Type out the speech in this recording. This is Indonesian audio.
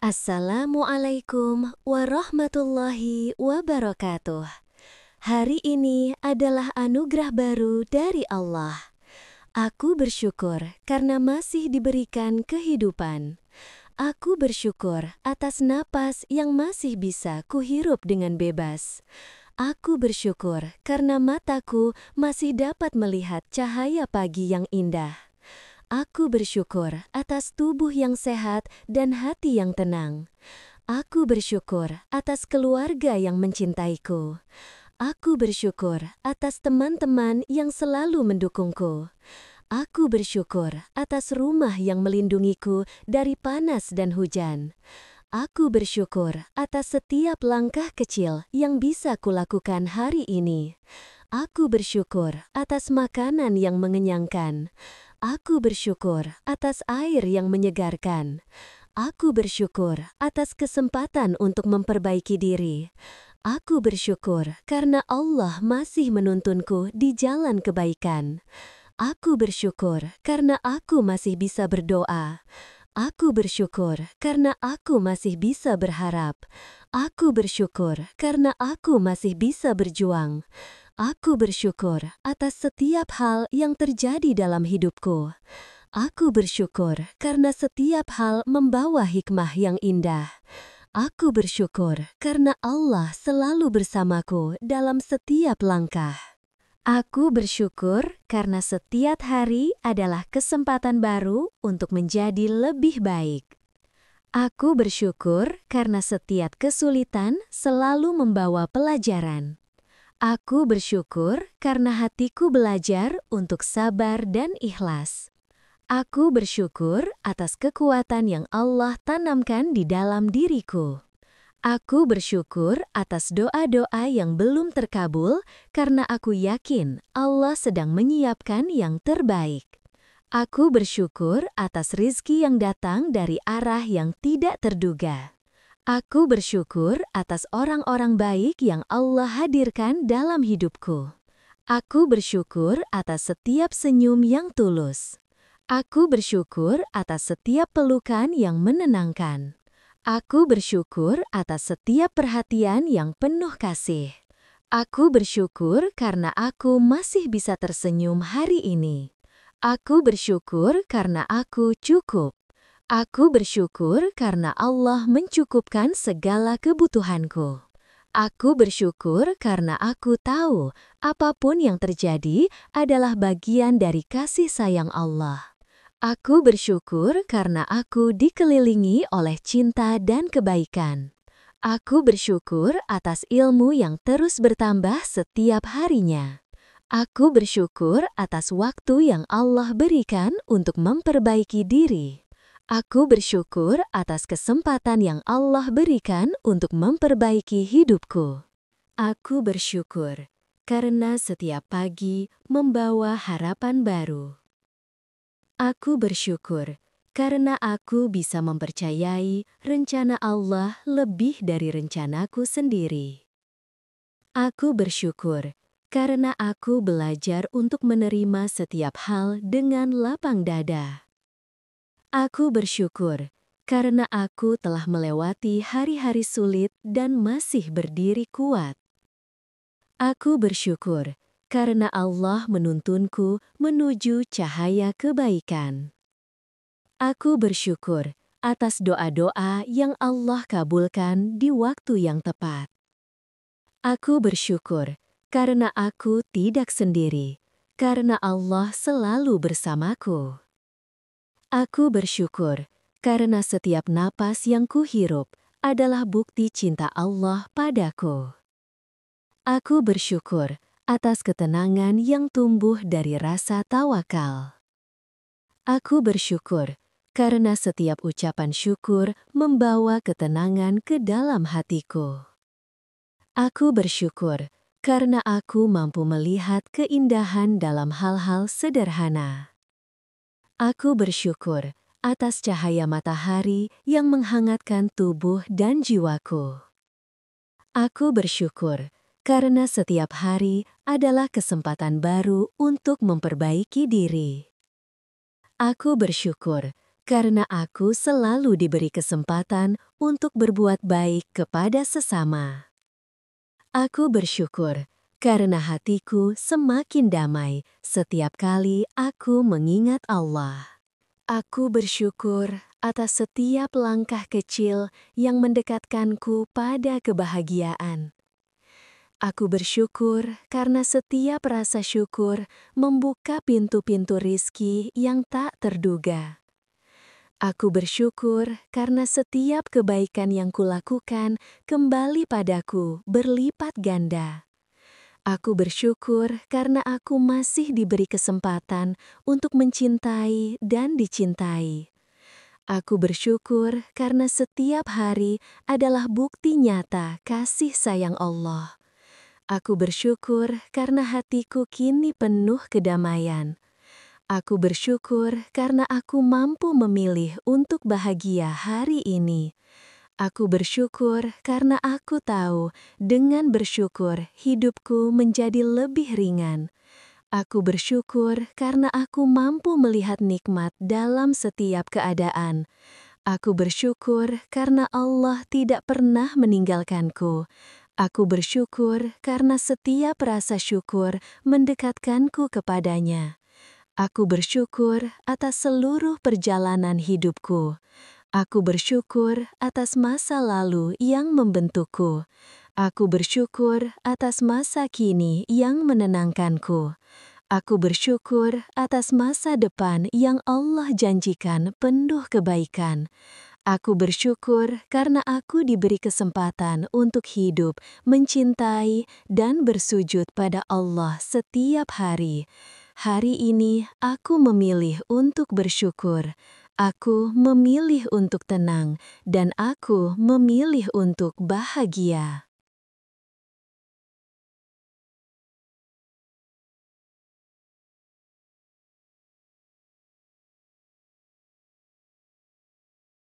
Assalamualaikum warahmatullahi wabarakatuh. Hari ini adalah anugerah baru dari Allah. Aku bersyukur karena masih diberikan kehidupan. Aku bersyukur atas napas yang masih bisa kuhirup dengan bebas. Aku bersyukur karena mataku masih dapat melihat cahaya pagi yang indah. Aku bersyukur atas tubuh yang sehat dan hati yang tenang. Aku bersyukur atas keluarga yang mencintaiku. Aku bersyukur atas teman-teman yang selalu mendukungku. Aku bersyukur atas rumah yang melindungiku dari panas dan hujan. Aku bersyukur atas setiap langkah kecil yang bisa kulakukan hari ini. Aku bersyukur atas makanan yang mengenyangkan. Aku bersyukur atas air yang menyegarkan. Aku bersyukur atas kesempatan untuk memperbaiki diri. Aku bersyukur karena Allah masih menuntunku di jalan kebaikan. Aku bersyukur karena aku masih bisa berdoa. Aku bersyukur karena aku masih bisa berharap. Aku bersyukur karena aku masih bisa berjuang. Aku bersyukur atas setiap hal yang terjadi dalam hidupku. Aku bersyukur karena setiap hal membawa hikmah yang indah. Aku bersyukur karena Allah selalu bersamaku dalam setiap langkah. Aku bersyukur karena setiap hari adalah kesempatan baru untuk menjadi lebih baik. Aku bersyukur karena setiap kesulitan selalu membawa pelajaran. Aku bersyukur karena hatiku belajar untuk sabar dan ikhlas. Aku bersyukur atas kekuatan yang Allah tanamkan di dalam diriku. Aku bersyukur atas doa-doa yang belum terkabul karena aku yakin Allah sedang menyiapkan yang terbaik. Aku bersyukur atas rizki yang datang dari arah yang tidak terduga. Aku bersyukur atas orang-orang baik yang Allah hadirkan dalam hidupku. Aku bersyukur atas setiap senyum yang tulus. Aku bersyukur atas setiap pelukan yang menenangkan. Aku bersyukur atas setiap perhatian yang penuh kasih. Aku bersyukur karena aku masih bisa tersenyum hari ini. Aku bersyukur karena aku cukup. Aku bersyukur karena Allah mencukupkan segala kebutuhanku. Aku bersyukur karena aku tahu apapun yang terjadi adalah bagian dari kasih sayang Allah. Aku bersyukur karena aku dikelilingi oleh cinta dan kebaikan. Aku bersyukur atas ilmu yang terus bertambah setiap harinya. Aku bersyukur atas waktu yang Allah berikan untuk memperbaiki diri. Aku bersyukur atas kesempatan yang Allah berikan untuk memperbaiki hidupku. Aku bersyukur karena setiap pagi membawa harapan baru. Aku bersyukur karena aku bisa mempercayai rencana Allah lebih dari rencanaku sendiri. Aku bersyukur karena aku belajar untuk menerima setiap hal dengan lapang dada. Aku bersyukur karena aku telah melewati hari-hari sulit dan masih berdiri kuat. Aku bersyukur karena Allah menuntunku menuju cahaya kebaikan. Aku bersyukur atas doa-doa yang Allah kabulkan di waktu yang tepat. Aku bersyukur karena aku tidak sendiri, karena Allah selalu bersamaku. Aku bersyukur karena setiap napas yang kuhirup adalah bukti cinta Allah padaku. Aku bersyukur atas ketenangan yang tumbuh dari rasa tawakal. Aku bersyukur karena setiap ucapan syukur membawa ketenangan ke dalam hatiku. Aku bersyukur karena aku mampu melihat keindahan dalam hal-hal sederhana. Aku bersyukur atas cahaya matahari yang menghangatkan tubuh dan jiwaku. Aku bersyukur karena setiap hari adalah kesempatan baru untuk memperbaiki diri. Aku bersyukur karena aku selalu diberi kesempatan untuk berbuat baik kepada sesama. Aku bersyukur karena hatiku semakin damai setiap kali aku mengingat Allah. Aku bersyukur atas setiap langkah kecil yang mendekatkanku pada kebahagiaan. Aku bersyukur karena setiap rasa syukur membuka pintu-pintu rizki yang tak terduga. Aku bersyukur karena setiap kebaikan yang kulakukan kembali padaku berlipat ganda. Aku bersyukur karena aku masih diberi kesempatan untuk mencintai dan dicintai. Aku bersyukur karena setiap hari adalah bukti nyata kasih sayang Allah. Aku bersyukur karena hatiku kini penuh kedamaian. Aku bersyukur karena aku mampu memilih untuk bahagia hari ini. Aku bersyukur karena aku tahu dengan bersyukur hidupku menjadi lebih ringan. Aku bersyukur karena aku mampu melihat nikmat dalam setiap keadaan. Aku bersyukur karena Allah tidak pernah meninggalkanku. Aku bersyukur karena setiap rasa syukur mendekatkanku kepadanya. Aku bersyukur atas seluruh perjalanan hidupku. Aku bersyukur atas masa lalu yang membentukku. Aku bersyukur atas masa kini yang menenangkanku. Aku bersyukur atas masa depan yang Allah janjikan penuh kebaikan. Aku bersyukur karena aku diberi kesempatan untuk hidup, mencintai, dan bersujud pada Allah setiap hari. Hari ini aku memilih untuk bersyukur. Aku memilih untuk tenang, dan aku memilih untuk bahagia.